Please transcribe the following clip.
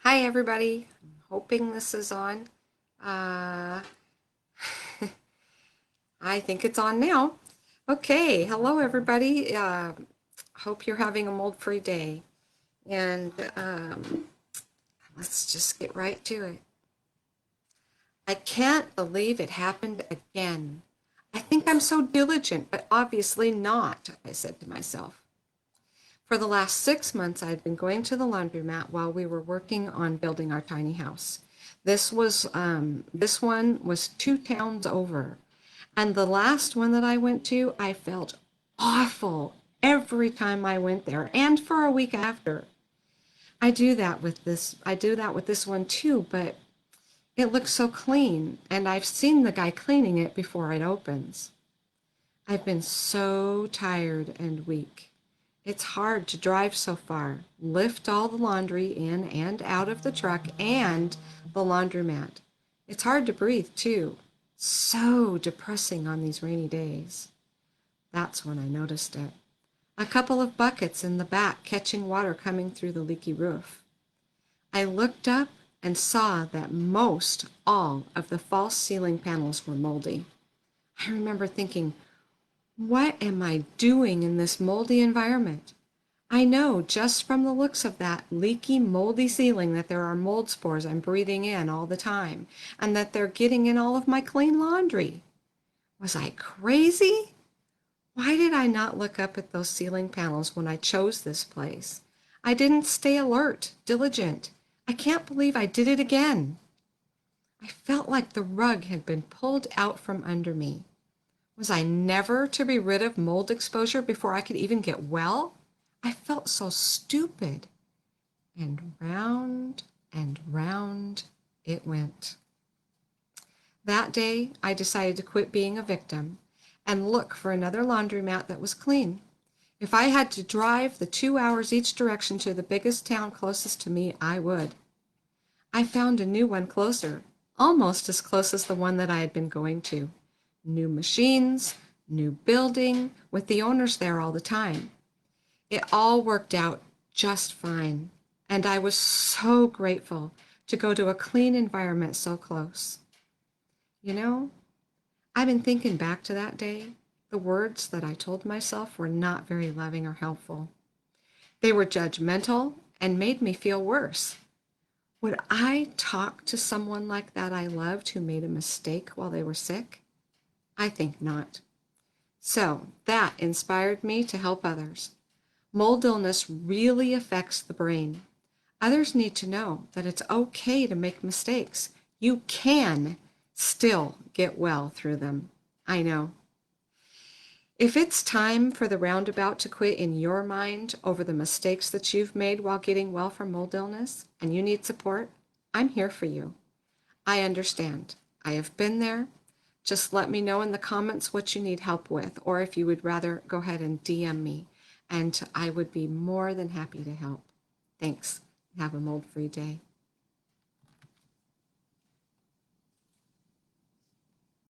Hi, everybody. I'm hoping this is on. Uh, I think it's on now. Okay, hello, everybody. Hope you're having a mold-free day. And let's just get right to it. I can't believe it happened again. I think I'm so diligent, but obviously not, I said to myself. For the last 6 months, I had been going to the laundromat while we were working on building our tiny house. This one was 2 towns over, and the last one that I went to, I felt awful every time I went there, and for a week after. I do that with this. I do that with this one too, but it looks so clean, and I've seen the guy cleaning it before it opens. I've been so tired and weak. It's hard to drive so far, lift all the laundry in and out of the truck and the laundromat. It's hard to breathe too. So depressing on these rainy days. That's when I noticed it. A couple of buckets in the back catching water coming through the leaky roof. I looked up and saw that most all of the false ceiling panels were moldy. I remember thinking, what am I doing in this moldy environment? I know just from the looks of that leaky, moldy ceiling that there are mold spores I'm breathing in all the time, and that they're getting in all of my clean laundry. Was I crazy? Why did I not look up at those ceiling panels when I chose this place? I didn't stay alert, diligent. I can't believe I did it again. I felt like the rug had been pulled out from under me. Was I never to be rid of mold exposure before I could even get well? I felt so stupid. And round it went. That day, I decided to quit being a victim and look for another laundromat that was clean. If I had to drive the 2 hours each direction to the biggest town closest to me, I would. I found a new one closer, almost as close as the one that I had been going to. New machines, new building, with the owners there all the time. It all worked out just fine, and I was so grateful to go to a clean environment so close. You know, I've been thinking back to that day. The words that I told myself were not very loving or helpful. They were judgmental and made me feel worse. Would I talk to someone like that I loved who made a mistake while they were sick? I think not. So that inspired me to help others. Mold illness really affects the brain. Others need to know that it's okay to make mistakes. You can still get well through them. I know. If it's time for the roundabout to quit in your mind over the mistakes that you've made while getting well from mold illness and you need support, I'm here for you. I understand. I have been there. Just let me know in the comments what you need help with, or if you would rather go ahead and DM me, and I would be more than happy to help. Thanks. Have a mold-free day.